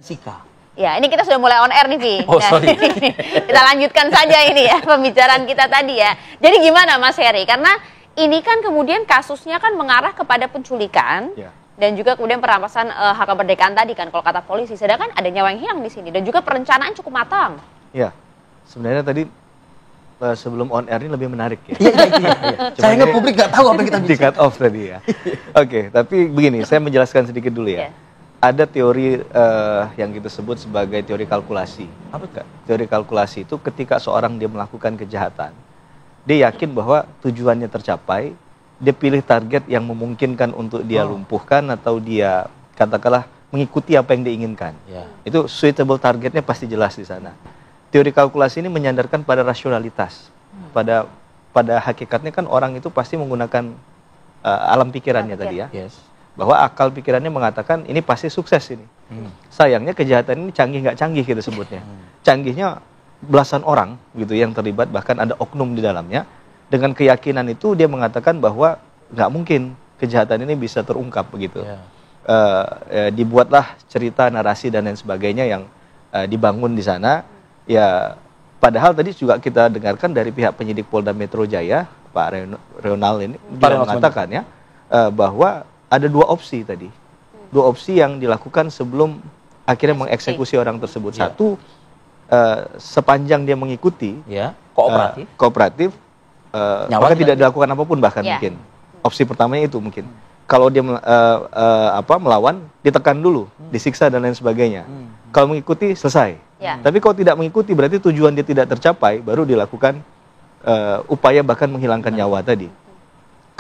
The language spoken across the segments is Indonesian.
Sika. Ya, ini kita sudah mulai on air nih, Vi. Oh, sorry. Kita lanjutkan saja ini ya, pembicaraan kita tadi ya. Jadi gimana Mas Heri? Karena ini kan kemudian kasusnya kan mengarah kepada penculikan, Ya. dan juga kemudian perampasan hak kemerdekaan tadi kan, kalau kata polisi. Sedangkan ada nyawa yang hilang di sini, dan juga perencanaan cukup matang. Ya, sebenarnya tadi sebelum on air ini lebih menarik ya. Iya. Sayangnya publik nggak tahu apa yang kita Di bicara. cut off tadi ya. Oke, tapi begini, saya menjelaskan sedikit dulu ya. Ya. Ada teori yang kita sebut sebagai teori kalkulasi. Apa Kak? Teori kalkulasi itu ketika seorang dia melakukan kejahatan, dia yakin bahwa tujuannya tercapai, dia pilih target yang memungkinkan untuk dia lumpuhkan atau dia katakanlah mengikuti apa yang diinginkan. Ya. Itu suitable targetnya pasti jelas di sana. Teori kalkulasi ini menyandarkan pada rasionalitas. Pada hakikatnya kan orang itu pasti menggunakan alam pikirannya tadi ya. Yes. Bahwa akal pikirannya mengatakan ini pasti sukses ini. Sayangnya kejahatan ini canggih nggak canggih kita sebutnya. Canggihnya belasan orang gitu yang terlibat, bahkan ada oknum di dalamnya. Dengan keyakinan itu dia mengatakan bahwa nggak mungkin kejahatan ini bisa terungkap begitu. Dibuatlah cerita, narasi dan lain sebagainya yang dibangun di sana. Ya, padahal tadi juga kita dengarkan dari pihak penyidik Polda Metro Jaya, Pak Ronald ini dia mengatakan ya bahwa ada dua opsi tadi. Dua opsi yang dilakukan sebelum akhirnya mengeksekusi orang tersebut. Satu, sepanjang dia mengikuti, kooperatif, maka tidak dilakukan apapun bahkan mungkin. Opsi pertamanya itu mungkin. Kalau dia melawan, ditekan dulu, disiksa dan lain sebagainya. Kalau mengikuti, selesai. Tapi kalau tidak mengikuti, berarti tujuan dia tidak tercapai, baru dilakukan upaya bahkan menghilangkan nyawa tadi.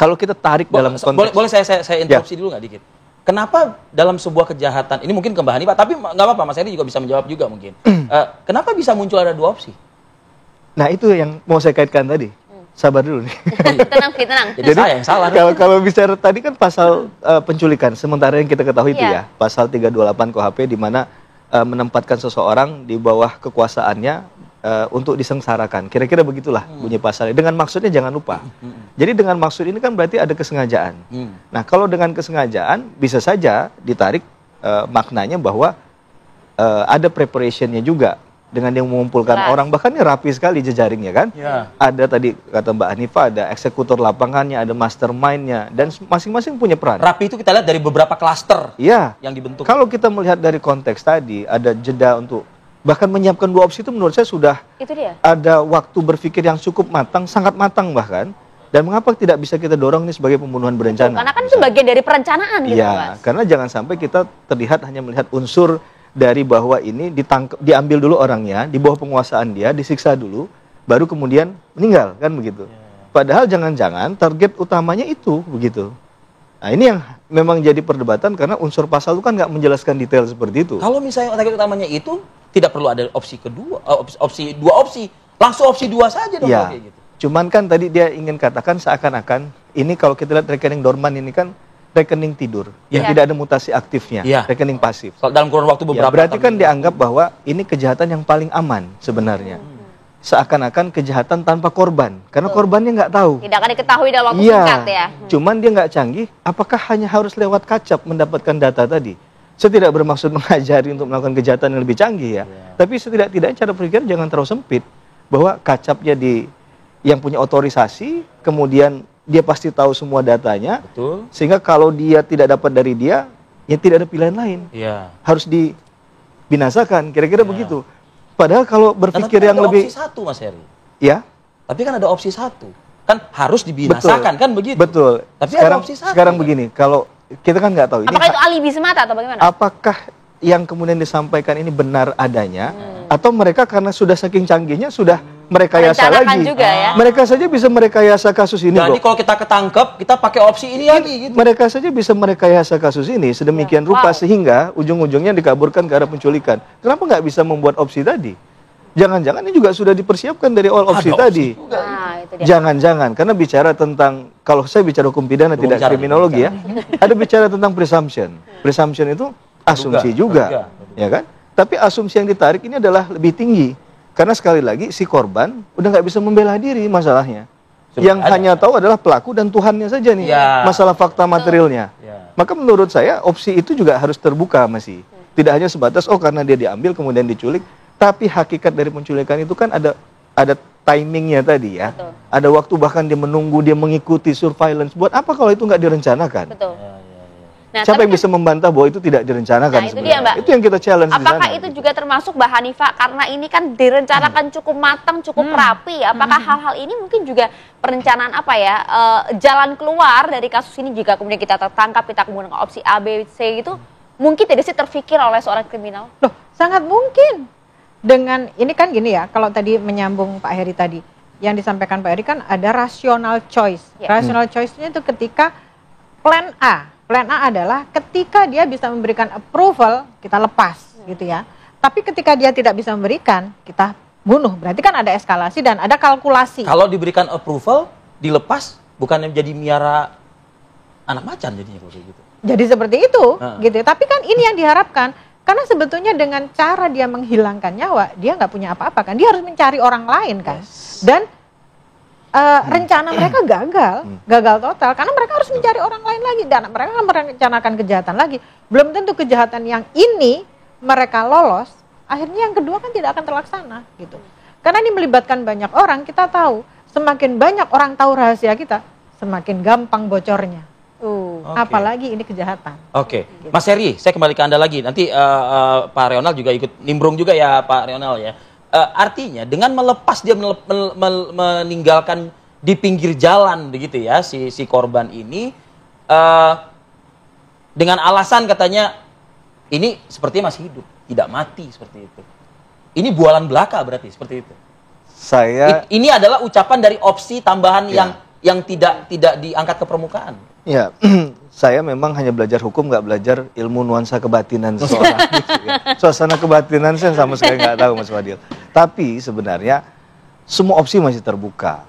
Kalau kita tarik dalam konteks... Boleh saya interupsi dulu nggak dikit? Kenapa dalam sebuah kejahatan, ini mungkin ke Mbak Hanifah, tapi nggak apa-apa, Mas Heri juga bisa menjawab juga mungkin. Kenapa bisa muncul ada dua opsi? Nah itu yang mau saya kaitkan tadi. Sabar dulu nih. Tenang. Jadi saya yang salah. Kalau bicara tadi kan pasal penculikan, sementara yang kita ketahui itu ya, pasal 328 KUHP di mana menempatkan seseorang di bawah kekuasaannya untuk disengsarakan. Kira-kira begitulah bunyi pasalnya. Dengan maksudnya jangan lupa. Jadi dengan maksud ini kan berarti ada kesengajaan. Nah kalau dengan kesengajaan bisa saja ditarik maknanya bahwa ada preparationnya juga. Dengan yang mengumpulkan orang, bahkan ini rapi sekali jejaringnya kan. Ada tadi kata Mbak Hanifah, ada eksekutor lapangannya, ada mastermind-nya, dan masing-masing punya peran. Rapi itu kita lihat dari beberapa klaster yang dibentuk. Kalau kita melihat dari konteks tadi, ada jeda untuk bahkan menyiapkan dua opsi itu menurut saya sudah ada waktu berpikir yang cukup matang, sangat matang bahkan. Dan mengapa tidak bisa kita dorong ini sebagai pembunuhan berencana? Karena kan itu bagian dari perencanaan gitu, Mas. Karena jangan sampai kita terlihat hanya melihat unsur dari bahwa ini diambil dulu orangnya, di bawah penguasaan dia, disiksa dulu, baru kemudian meninggal, kan begitu. Padahal jangan-jangan target utamanya itu, begitu. Nah ini yang memang jadi perdebatan karena unsur pasal itu kan nggak menjelaskan detail seperti itu. Kalau misalnya target utamanya itu, tidak perlu ada opsi kedua, dua opsi, langsung opsi dua saja dong. Kayak gitu. Cuman kan tadi dia ingin katakan seakan-akan, ini kalau kita lihat rekening dorman ini kan, rekening tidur yang tidak ada mutasi aktifnya, rekening pasif. Dalam kurun waktu beberapa berarti kan dianggap bahwa ini kejahatan yang paling aman sebenarnya. Seakan-akan kejahatan tanpa korban, karena korbannya nggak tahu. Tidak akan diketahui dalam waktu singkat ya. Cuman dia nggak canggih. Apakah hanya harus lewat kacap mendapatkan data tadi? Saya tidak bermaksud mengajari untuk melakukan kejahatan yang lebih canggih ya. Tapi setidak-tidaknya cara berpikir jangan terlalu sempit, bahwa kacapnya yang punya otorisasi, kemudian dia pasti tahu semua datanya, sehingga kalau dia tidak dapat dari dia, ya tidak ada pilihan lain. Harus dibinasakan, kira-kira begitu. Padahal kalau berpikir yang lebih... opsi satu, Mas Heri. Ya? Tapi kan ada opsi satu. Kan harus dibinasakan, kan begitu? Betul. Tapi ada opsi satu. Sekarang begini, kalau kita kan nggak tahu. Apakah itu alibi semata atau bagaimana? Apakah yang kemudian disampaikan ini benar adanya, atau mereka karena sudah saking canggihnya, sudah merekayasa lagi. Juga, ya? Mereka saja bisa merekayasa kasus ini. Jadi kalau kita ketangkep, kita pakai opsi ini lagi. Gitu. Mereka saja bisa merekayasa kasus ini sedemikian rupa sehingga ujung-ujungnya dikaburkan ke arah penculikan. Kenapa nggak bisa membuat opsi tadi? Jangan-jangan ini juga sudah dipersiapkan dari awal opsi tadi. Jangan-jangan, karena bicara tentang, kalau saya bicara hukum pidana tidak kriminologi ya, ada bicara tentang presumption. Presumption itu asumsi juga, ya kan? Tapi asumsi yang ditarik ini adalah lebih tinggi. Karena sekali lagi si korban udah nggak bisa membela diri masalahnya. Yang hanya tahu adalah pelaku dan Tuhannya saja nih, masalah fakta materialnya. Maka menurut saya opsi itu juga harus terbuka masih. Tidak hanya sebatas karena dia diambil kemudian diculik, tapi hakikat dari penculikan itu kan ada timingnya tadi ya. Betul. Ada waktu bahkan dia menunggu, dia mengikuti surveillance. Buat apa kalau itu nggak direncanakan? Betul. Nah, Siapa yang kan, bisa membantah bahwa itu tidak direncanakan Nah, itu sebenarnya? dia, Mbak. Itu yang kita challenge di apakah sana. itu juga termasuk Mbak Hanifah karena ini kan direncanakan cukup matang, cukup rapi? Apakah hal-hal ini mungkin juga perencanaan jalan keluar dari kasus ini jika kemudian kita tertangkap, kita kemudian opsi A, B, C itu mungkin tidak sih terfikir oleh seorang kriminal? Loh, sangat mungkin. Dengan ini kan gini ya, kalau tadi menyambung Pak Heri tadi, yang disampaikan Pak Heri kan ada rational choice. Ya. Rational choice-nya itu ketika plan A. Plan A adalah ketika dia bisa memberikan approval, kita lepas gitu ya. Tapi ketika dia tidak bisa memberikan, kita bunuh. Berarti kan ada eskalasi dan ada kalkulasi. Kalau diberikan approval, dilepas, bukannya menjadi miara anak macan jadinya kalau kayak gitu. Jadi seperti itu, gitu ya. Tapi kan ini yang diharapkan. Karena sebetulnya dengan cara dia menghilangkan nyawa, dia nggak punya apa-apa kan. Dia harus mencari orang lain kan. Dan rencana mereka gagal total. Karena mereka harus mencari orang lain lagi. Dan mereka akan merencanakan kejahatan lagi. Belum tentu kejahatan yang ini mereka lolos, akhirnya yang kedua kan tidak akan terlaksana gitu. Karena ini melibatkan banyak orang, kita tahu semakin banyak orang tahu rahasia kita, semakin gampang bocornya. Apalagi ini kejahatan. Oke, Mas Heri, saya kembali ke Anda lagi. Nanti Pak Reonal juga ikut nimbrung juga ya, Pak Reonal ya. Artinya dengan melepas dia meninggalkan di pinggir jalan begitu ya si korban ini dengan alasan katanya ini sepertinya masih hidup, tidak mati seperti itu. Ini bualan belaka berarti seperti itu. Ini adalah ucapan dari opsi tambahan yang tidak diangkat ke permukaan. Ya, saya memang hanya belajar hukum, nggak belajar ilmu nuansa kebatinan seseorang. Gitu, ya. Suasana kebatinan saya sama sekali nggak tahu, Mas Fadil. Tapi sebenarnya semua opsi masih terbuka.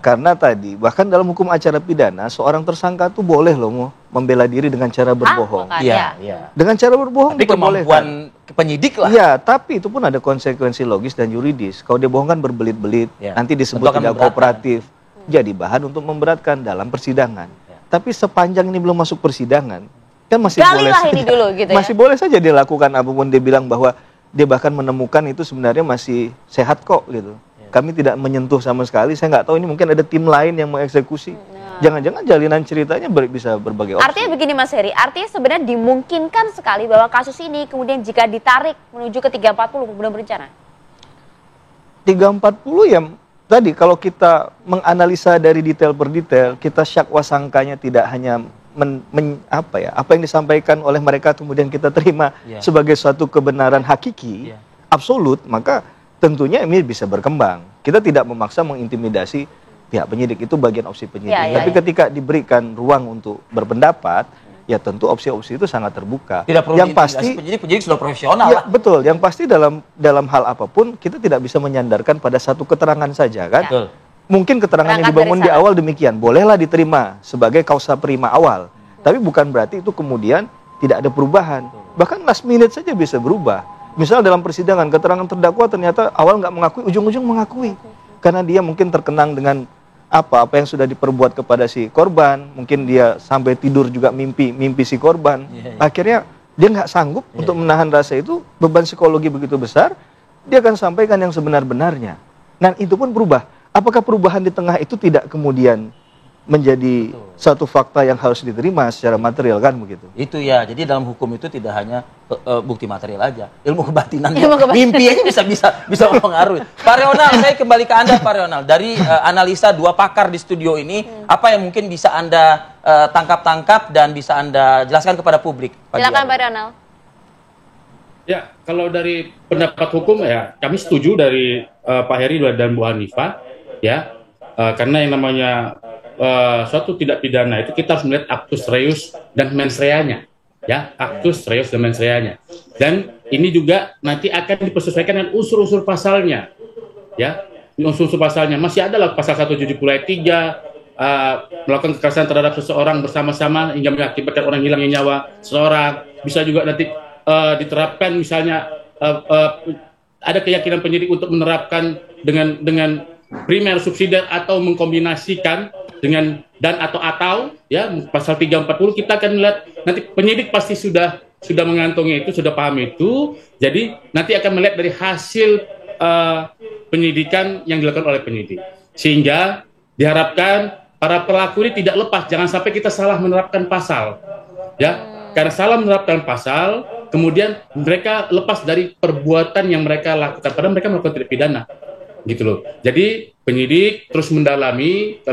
Karena tadi bahkan dalam hukum acara pidana seorang tersangka tuh boleh loh membela diri dengan cara berbohong. Iya. Dengan cara berbohong diperbolehkan. Kemampuan penyidik lah. Iya, tapi itu pun ada konsekuensi logis dan yuridis. Kalau dia bohong kan berbelit-belit, nanti disebut tidak kooperatif, jadi bahan untuk memberatkan dalam persidangan. Tapi sepanjang ini belum masuk persidangan, kan masih boleh saja, ini dulu, gitu ya? masih boleh saja dia lakukan apapun. Dia bilang bahwa dia bahkan menemukan itu sebenarnya masih sehat kok gitu. Kami tidak menyentuh sama sekali. Saya nggak tahu ini mungkin ada tim lain yang mengeksekusi. Jangan-jangan jalinan ceritanya bisa berbagai opsi. Artinya begini Mas Heri, artinya sebenarnya dimungkinkan sekali bahwa kasus ini kemudian jika ditarik menuju ke 340 kemudian berencana. 340 ya. Tadi kalau kita menganalisa dari detail per detail, kita syakwa sangkanya tidak hanya apa yang disampaikan oleh mereka kemudian kita terima sebagai suatu kebenaran hakiki, absolut, maka tentunya ini bisa berkembang. Kita tidak memaksa mengintimidasi pihak penyidik, itu bagian opsi penyidik. Tapi ketika diberikan ruang untuk berpendapat, ya tentu opsi-opsi itu sangat terbuka. Tidak perlu yang pasti penyidik sudah profesional ya, lah. Betul, yang pasti dalam hal apapun kita tidak bisa menyandarkan pada satu keterangan saja kan. Betul. Mungkin keterangan yang dibangun di awal demikian, bolehlah diterima sebagai kausa prima awal. Tapi bukan berarti itu kemudian tidak ada perubahan. Bahkan last minute saja bisa berubah. Misal dalam persidangan keterangan terdakwa ternyata awal nggak mengakui, ujung-ujung mengakui. Karena dia mungkin terkenang dengan apa yang sudah diperbuat kepada si korban, mungkin dia sampai tidur juga mimpi si korban. Akhirnya dia nggak sanggup untuk menahan rasa itu, beban psikologi begitu besar, dia akan sampaikan yang sebenar-benarnya. Nah itu pun berubah. Apakah perubahan di tengah itu tidak kemudian menjadi satu fakta yang harus diterima secara material kan begitu? Itu ya, jadi dalam hukum itu tidak hanya bukti material aja, ilmu kebatinan, mimpi aja bisa mempengaruhi. Pak Reonal, saya kembali ke Anda Pak Reonal. Dari analisa dua pakar di studio ini, apa yang mungkin bisa Anda tangkap dan bisa Anda jelaskan kepada publik? Silakan Pak Reonal. Ya, kalau dari pendapat hukum ya, kami setuju dari Pak Heri dan Bu Hanifah, ya, karena yang namanya suatu tindak pidana itu kita harus melihat actus reus dan mens reanya, ya, actus reus dan mens reanya. Dan ini juga nanti akan dipersesuaikan dengan unsur-unsur pasalnya, ya, unsur-unsur pasalnya masih ada lah pasal 170 ayat 3, melakukan kekerasan terhadap seseorang bersama-sama hingga mengakibatkan orang hilangnya nyawa seseorang. Bisa juga nanti diterapkan misalnya ada keyakinan penyidik untuk menerapkan dengan primer subsidiar atau mengkombinasikan dengan dan atau ya pasal 340 kita akan melihat nanti penyidik pasti sudah sudah mengantongi itu, sudah paham itu, jadi nanti akan melihat dari hasil penyidikan yang dilakukan oleh penyidik. Sehingga diharapkan para pelaku ini tidak lepas, jangan sampai kita salah menerapkan pasal. Ya, karena salah menerapkan pasal, kemudian mereka lepas dari perbuatan yang mereka lakukan, padahal mereka melakukan tindak pidana. Gitu loh. Jadi penyidik terus mendalami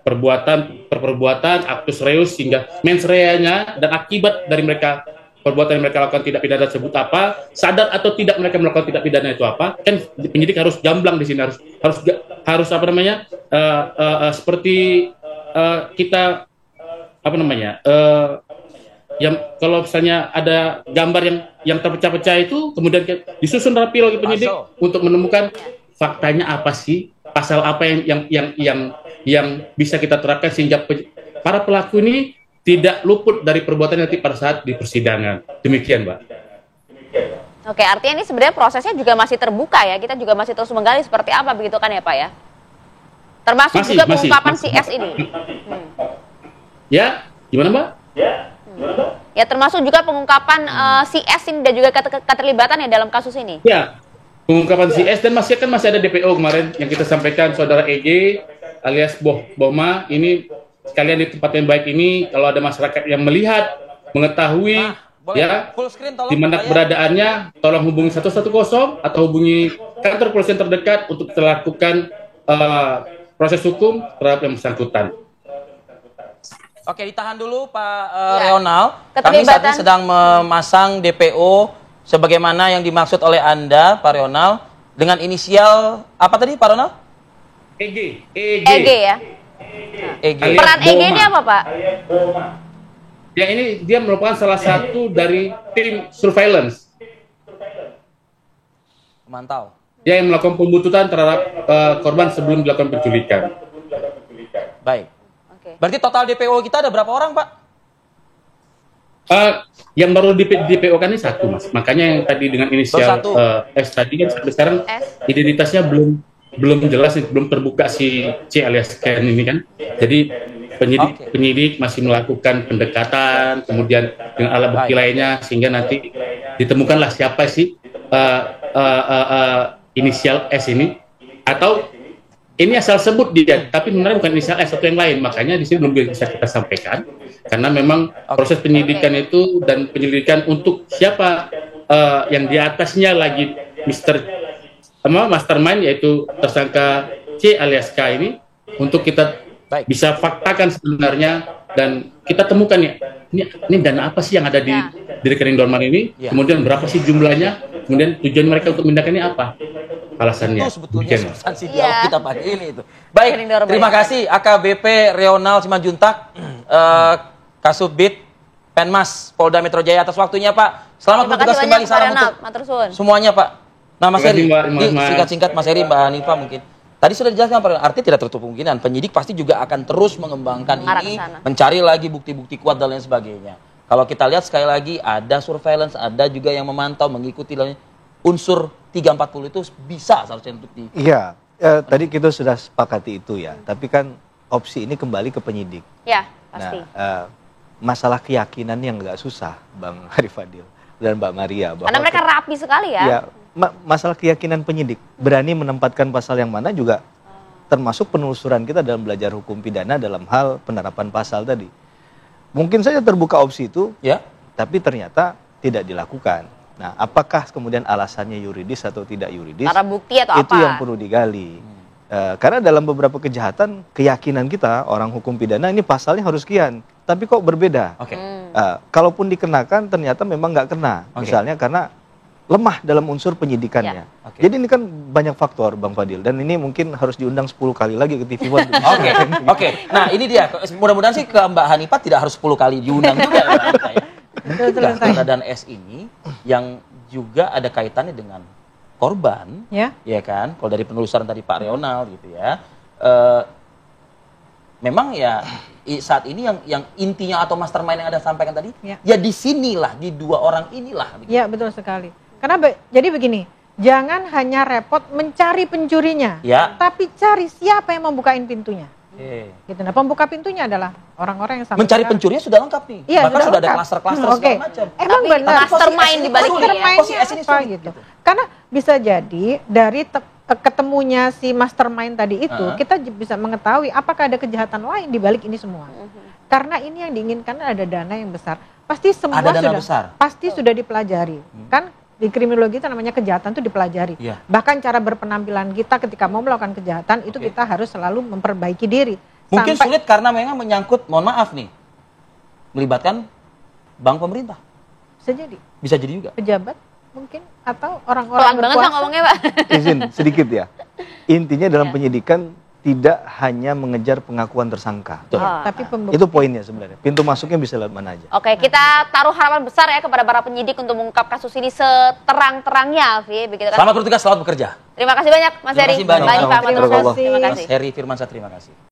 perbuatan actus reus hingga mens reanya dan akibat dari mereka perbuatan yang mereka lakukan tidak pidana tersebut apa, sadar atau tidak mereka melakukan tidak pidana itu apa, kan penyidik harus gamblang di sini, harus apa namanya, seperti kita apa namanya, yang kalau misalnya ada gambar yang terpecah-pecah itu kemudian disusun rapi oleh penyidik untuk menemukan faktanya apa sih, pasal apa yang bisa kita terapkan sehingga para pelaku ini tidak luput dari perbuatan nanti pada saat di persidangan. Demikian, Mbak. Oke, artinya ini sebenarnya prosesnya juga masih terbuka ya. Kita juga masih terus menggali seperti apa begitu kan ya, Pak ya? Termasuk juga pengungkapan si S ini. Ya, gimana, Mbak? Ya, termasuk juga pengungkapan si S ini dan juga keterlibatan ya dalam kasus ini. Ya, pengungkapan si S dan masih ada DPO kemarin yang kita sampaikan, saudara EG alias Bohma ini. Sekalian di tempat yang baik ini, kalau ada masyarakat yang melihat, mengetahui, di mana keberadaannya, tolong hubungi 110 atau hubungi kantor polisi terdekat untuk kita lakukan proses hukum terhadap yang bersangkutan. Oke, ditahan dulu Pak Reonal. Kami saat ini sedang memasang DPO sebagaimana yang dimaksud oleh Anda, Pak Reonal, dengan inisial apa tadi, Pak Reonal? EG ya. Peran EG ini apa, Pak? Ya, ini dia merupakan salah satu dari tim surveillance. Memantau. Dia yang melakukan pembuntutan terhadap korban sebelum dilakukan penculikan. Baik. Berarti total DPO kita ada berapa orang, Pak? Yang baru DPO kan ini satu, Mas. Makanya yang tadi dengan inisial S tadi kan sampai sekarang identitasnya belum jelas, belum terbuka si C alias Ken ini kan. Jadi penyidik masih melakukan pendekatan, kemudian dengan alat bukti lainnya sehingga nanti ditemukanlah siapa sih inisial S ini, atau ini asal sebut dia, tapi sebenarnya bukan inisial S atau yang lain. Makanya di sini belum bisa kita sampaikan karena memang proses penyidikan itu dan penyelidikan untuk siapa yang di atasnya lagi mastermind yaitu tersangka C alias K ini, untuk kita bisa faktakan sebenarnya dan kita temukan ya ini dana apa sih yang ada di rekening Dorman ini, kemudian berapa sih jumlahnya, kemudian tujuan mereka untuk memindahkan ini apa alasannya. Itu sebetulnya substansi dialog kita pagi ini itu. Baik, terima kasih AKBP Reonal Simanjuntak, Kasubdit Penmas Polda Metro Jaya atas waktunya, Pak. Selamat bertugas kembali, salam untuk semuanya, Pak. Nah, Mas Heri, singkat-singkat Mas Heri, Mbak Hanifah mungkin. Tadi sudah dijelaskan, artinya tidak tertutup kemungkinan penyidik pasti juga akan terus mengembangkan ini, mencari lagi bukti-bukti kuat dan lain sebagainya. Kalau kita lihat sekali lagi ada surveillance, ada juga yang memantau, mengikuti unsur 340 itu bisa seharusnya untuk di. Iya, tadi kita sudah sepakati itu ya. Tapi kan opsi ini kembali ke penyidik. Ya, pasti. Nah, masalah keyakinan yang nggak susah, Bang Arif Fadil dan Mbak Maria. Karena mereka rapi sekali ya. Ya, masalah keyakinan penyidik, berani menempatkan pasal yang mana juga termasuk penelusuran kita dalam belajar hukum pidana dalam hal penerapan pasal tadi. Mungkin saja terbuka opsi itu, ya, tapi ternyata tidak dilakukan. Nah, apakah kemudian alasannya yuridis atau tidak yuridis? Cara bukti atau itu yang perlu digali. Karena dalam beberapa kejahatan, keyakinan kita orang hukum pidana ini pasalnya harus sekian, tapi kok berbeda. Kalaupun dikenakan ternyata memang nggak kena, misalnya karena lemah dalam unsur penyidikannya. Jadi ini kan banyak faktor, Bang Fadil, dan ini mungkin harus diundang 10 kali lagi ke TV One. Oke. Nah, ini dia. Mudah-mudahan sih ke Mbak Hanifah tidak harus 10 kali diundang juga. Betul. Dan S ini yang juga ada kaitannya dengan korban, ya kan? Kalau dari penelusuran tadi Pak Reonal gitu ya, memang ya saat ini yang intinya atau mastermind yang ada sampaikan tadi, ya di sinilah, di dua orang inilah. Begitu. Ya, betul sekali. Karena jadi begini, jangan hanya repot mencari pencurinya, tapi cari siapa yang membukain pintunya. Gitu. Nah, pembuka pintunya adalah orang-orang yang sampai Mencari sekarang- pencurinya sudah lengkap nih. Iya, Bahkan sudah ada lengkap. klaster-klaster Oke. segala macam. Emang Tapi benar. mastermind di balik ini ya. Mastermind-nya Posisi S ini apa sulit, gitu. Karena bisa jadi dari ketemunya si mastermind tadi itu, kita bisa mengetahui apakah ada kejahatan lain di balik ini semua. Karena ini yang diinginkan ada dana yang besar. Pasti semua Ada dana sudah besar. pasti sudah dipelajari. Kan di kriminologi itu namanya kejahatan itu dipelajari. Iya. Bahkan cara berpenampilan kita ketika mau melakukan kejahatan itu kita harus selalu memperbaiki diri. Mungkin Sampai- sulit karena memang menyangkut, mohon maaf nih, melibatkan bank pemerintah. bisa jadi Bisa jadi juga. pejabat mungkin atau Pelan orang-orang banget Bang ngomongnya, Pak. Izin sedikit ya. Intinya dalam Ya. penyidikan tidak hanya mengejar pengakuan tersangka. Betul. Oh. tapi pembuktian. Itu poinnya sebenarnya. Pintu masuknya bisa lewat mana aja. Oke, kita taruh harapan besar ya kepada para penyidik untuk mengungkap kasus ini seterang-terangnya, Vi, begitu kan? Selamat bertugas, selamat bekerja. Terima kasih banyak, Mas Terima Heri. kasih banyak. Mbak Hanifah, Sama-sama. Mas Terima kasih. Terima Mas kasih. Heri Firmansyah, terima kasih.